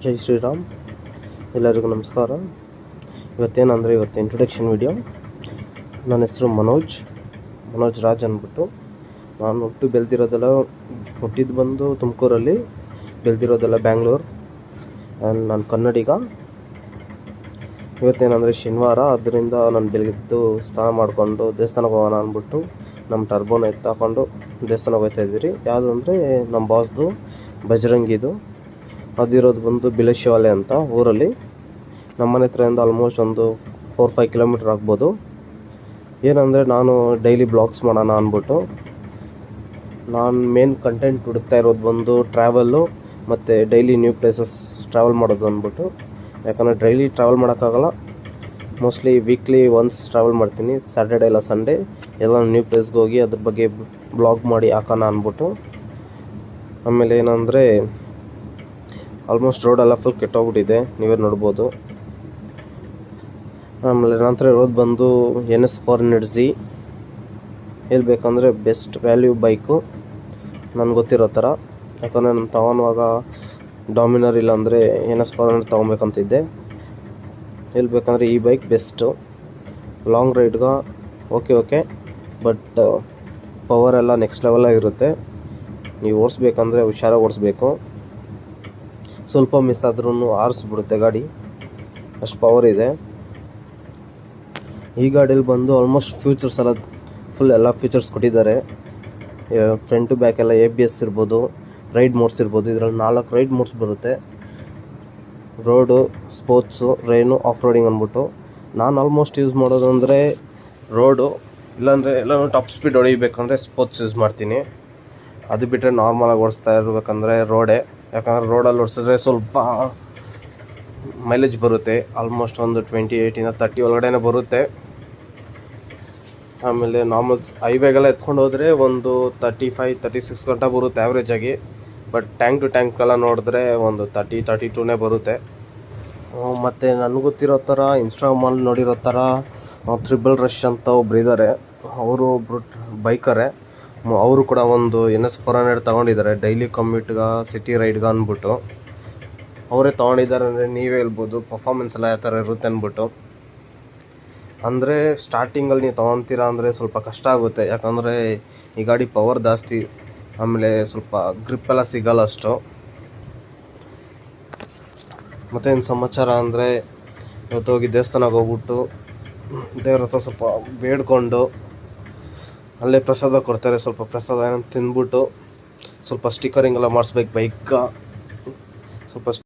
ಜೈ ಶ್ರೀರಾಮ್. ಎಲ್ಲರಿಗೂ ನಮಸ್ಕಾರ. ಇವತ್ತೇನಂದರೆ introduction video. ನನ್ನ ಹೆಸರು ಮನೋಜ್ ರಾಜ್ ಅಂದ್ಬಿಟ್ಟು. ನಾನು ಹುಟ್ಟಿದ್ದು ಬಂದು ತುಮಕೂರಲ್ಲಿ, ಬೆಳೆದಿರೋದೆಲ್ಲ ಬ್ಯಾಂಗ್ಳೂರು. ಆ್ಯಂಡ್ ನಾನು ಕನ್ನಡಿಗ. ಇವತ್ತೇನಂದರೆ ಶನಿವಾರ, ಅದರಿಂದ ನಾನು ಬೆಳಗ್ಗೆದ್ದು ಸ್ನಾನ ಮಾಡಿಕೊಂಡು ದೇವಸ್ಥಾನಕ್ಕೆ ಹೋಗೋಣ ಅಂದ್ಬಿಟ್ಟು ನಮ್ಮ ಟರ್ಬೋನ ಎತ್ತಾಕೊಂಡು ದೇವಸ್ಥಾನಕ್ಕೆ ಹೋಗ್ತಾಯಿದ್ದೀರಿ. ಯಾವುದು ಅಂದರೆ ನಮ್ಮ ಬಾಸ್ದು ಬಜರಂಗಿದು. ಅದಿರೋದು ಬಂದು ಬಿಲೇಶಿವಾಲೆ ಅಂತ ಊರಲ್ಲಿ. ನಮ್ಮನೆ ಹತ್ರದಿಂದ ಆಲ್ಮೋಸ್ಟ್ ಒಂದು 4-5 ಕಿಲೋಮೀಟ್ರ್ ಆಗ್ಬೋದು. ಏನಂದರೆ ನಾನು ಡೈಲಿ ಬ್ಲಾಗ್ಸ್ ಮಾಡೋಣ ಅಂದ್ಬಿಟ್ಟು ನಾನು ಮೇನ್ ಕಂಟೆಂಟ್ ಹುಡುಕ್ತಾ ಇರೋದು ಬಂದು ಟ್ರಾವೆಲ್ಲು ಮತ್ತು ಡೈಲಿ ನ್ಯೂ ಪ್ಲೇಸಸ್ ಟ್ರಾವೆಲ್ ಮಾಡೋದು ಅಂದ್ಬಿಟ್ಟು. ಯಾಕಂದರೆ ಡೈಲಿ ಟ್ರಾವೆಲ್ ಮಾಡೋಕ್ಕಾಗಲ್ಲ, ಮೋಸ್ಟ್ಲಿ ವೀಕ್ಲಿ ಒನ್ಸ್ ಟ್ರಾವೆಲ್ ಮಾಡ್ತೀನಿ. ಸ್ಯಾಟರ್ಡೇ ಇಲ್ಲ ಸಂಡೇ ಎಲ್ಲ ನ್ಯೂ ಪ್ಲೇಸ್ಗೆ ಹೋಗಿ ಅದ್ರ ಬಗ್ಗೆ ಬ್ಲಾಗ್ ಮಾಡಿ ಹಾಕೋಣ ಅಂದ್ಬಿಟ್ಟು. ಆಮೇಲೆ ಏನಂದರೆ ಆಲ್ಮೋಸ್ಟ್ ರೋಡೆಲ್ಲ ಫುಲ್ ಕೆಟ್ಟೋಗ್ಬಿಟ್ಟಿದೆ, ನೀವೇ ನೋಡ್ಬೋದು. ಆಮೇಲೆ ನಂತರ ಇರೋದು ಬಂದು NS 400Z. ಹೇಳ್ಬೇಕಂದ್ರೆ ಬೆಸ್ಟ್ ವ್ಯಾಲ್ಯೂ ಬೈಕು ನನಗೆ ಗೊತ್ತಿರೋ ಥರ. ಯಾಕಂದರೆ ನಾನು ತೊಗೊಳುವಾಗ ಡಾಮಿನರ್ ಇಲ್ಲಾಂದರೆ NS 400 ತೊಗೊಬೇಕಂತಿದ್ದೆ. ಹೇಳ್ಬೇಕಂದ್ರೆ ಈ ಬೈಕ್ ಬೆಸ್ಟು. ಲಾಂಗ್ ರೈಡ್ಗೆ ಓಕೆ ಬಟ್ ಪವರ್ ಎಲ್ಲ ನೆಕ್ಸ್ಟ್ ಲೆವೆಲಾಗಿರುತ್ತೆ. ನೀವು ಓಡಿಸ್ಬೇಕಂದ್ರೆ ಹುಷಾರಾಗಿ ಓಡಿಸ್ಬೇಕು. ಸ್ವಲ್ಪ ಮಿಸ್ ಆದ್ರೂ ಆರಿಸ್ಬಿಡುತ್ತೆ ಗಾಡಿ, ಅಷ್ಟು ಪವರ್ ಇದೆ ಈ ಗಾಡೀಲಿ ಬಂದು. ಆಲ್ಮೋಸ್ಟ್ ಫ್ಯೂಚರ್ಸ್ ಎಲ್ಲ ಫುಲ್ ಎಲ್ಲ ಫೀಚರ್ಸ್ ಕೊಟ್ಟಿದ್ದಾರೆ. ಫ್ರಂಟ್ ಟು ಬ್ಯಾಕ್ ಎಲ್ಲ ABS ಇರ್ಬೋದು, ರೈಡ್ ಮೋಡ್ಸ್ ಇರ್ಬೋದು. ಇದರಲ್ಲಿ 4 ರೈಡ್ ಮೋಡ್ಸ್ ಬರುತ್ತೆ: road, sports, rain, off roading ಅಂದ್ಬಿಟ್ಟು. ನಾನು ಆಲ್ಮೋಸ್ಟ್ ಯೂಸ್ ಮಾಡೋದು ಅಂದರೆ ರೋಡು, ಇಲ್ಲಾಂದರೆ ಎಲ್ಲನೂ ಟಾಪ್ ಸ್ಪೀಡ್ ಹೊಡಿಬೇಕಂದ್ರೆ ಸ್ಪೋರ್ಟ್ಸ್ ಯೂಸ್ ಮಾಡ್ತೀನಿ. ಅದು ಬಿಟ್ಟರೆ ನಾರ್ಮಲಾಗಿ ಓಡಿಸ್ತಾ ಇರಬೇಕಂದ್ರೆ ರೋಡೇ. ಯಾಕಂದರೆ ರೋಡಲ್ಲಿ ಓಡಿಸಿದ್ರೆ ಸ್ವಲ್ಪ ಮೈಲೇಜ್ ಬರುತ್ತೆ. ಆಲ್ಮೋಸ್ಟ್ ಒಂದು 28ಇಂದ 30 ಒಳಗಡೆ ಬರುತ್ತೆ. ಆಮೇಲೆ ನಾರ್ಮಲ್ ಹೈವೇಗೆಲ್ಲ ಎತ್ಕೊಂಡು ಹೋದರೆ ಒಂದು 35-36 ಗಂಟೆ ಬರುತ್ತೆ ಆ್ಯಾವ್ರೇಜಾಗಿ. ಬಟ್ ಟ್ಯಾಂಕ್ ಟು ಟ್ಯಾಂಕ್ ಎಲ್ಲ ನೋಡಿದ್ರೆ ಒಂದು 30-32 ಬರುತ್ತೆ. ಮತ್ತು ನನಗೆ ಗೊತ್ತಿರೋ ಥರ ಇನ್ಸ್ಟಾಗ್ರಾಮಲ್ಲಿ ನೋಡಿರೋ ಥರ ತ್ರಿಬಲ್ ರಶ್ ಅಂತ ಒಬ್ರು ಇದ್ದಾರೆ. ಅವರು ಒಬ್ಬರು ಬೈಕರೇ. ಅವರು ಕೂಡ ಒಂದು NS 400 ತೊಗೊಂಡಿದ್ದಾರೆ ಡೈಲಿ ಕಮ್ಯೂಟ್ಗೆ, ಸಿಟಿ ರೈಡ್ಗೆ ಅಂದ್ಬಿಟ್ಟು. ಅವರೇ ತೊಗೊಂಡಿದ್ದಾರೆ ಅಂದರೆ ನೀವೇ ಹೇಳ್ಬೋದು ಪರ್ಫಾರ್ಮೆನ್ಸ್ ಎಲ್ಲ ಯಾವ ಥರ ಇರುತ್ತೆ ಅಂದ್ಬಿಟ್ಟು. ಅಂದರೆ ಸ್ಟಾರ್ಟಿಂಗಲ್ಲಿ ನೀವು ತೊಗೊತೀರಾ ಅಂದರೆ ಸ್ವಲ್ಪ ಕಷ್ಟ ಆಗುತ್ತೆ, ಯಾಕಂದರೆ ಈ ಗಾಡಿ ಪವರ್ ಜಾಸ್ತಿ. ಆಮೇಲೆ ಸ್ವಲ್ಪ ಗ್ರಿಪ್ ಎಲ್ಲ ಸಿಗಲ್ಲ ಅಷ್ಟು. ಮತ್ತೇನು ಸಮಾಚಾರ ಅಂದರೆ, ಇವತ್ತು ಹೋಗಿ ದೇವಸ್ಥಾನಕ್ಕೆ ಹೋಗ್ಬಿಟ್ಟು ದೇವ್ರ ಹತ್ರ ಸ್ವಲ್ಪ ಬೇಡ್ಕೊಂಡು, ಅಲ್ಲೇ ಪ್ರಸಾದ ಕೊಡ್ತಾರೆ, ಸ್ವಲ್ಪ ಪ್ರಸಾದ ಏನಂತ ತಿಂದ್ಬಿಟ್ಟು ಸ್ವಲ್ಪ ಸ್ಟಿಕರಿಂಗ್ ಎಲ್ಲ ಮಾಡಿಸ್ಬೇಕು ಬೈಕ್ಗೆ. ಸ್ವಲ್ಪ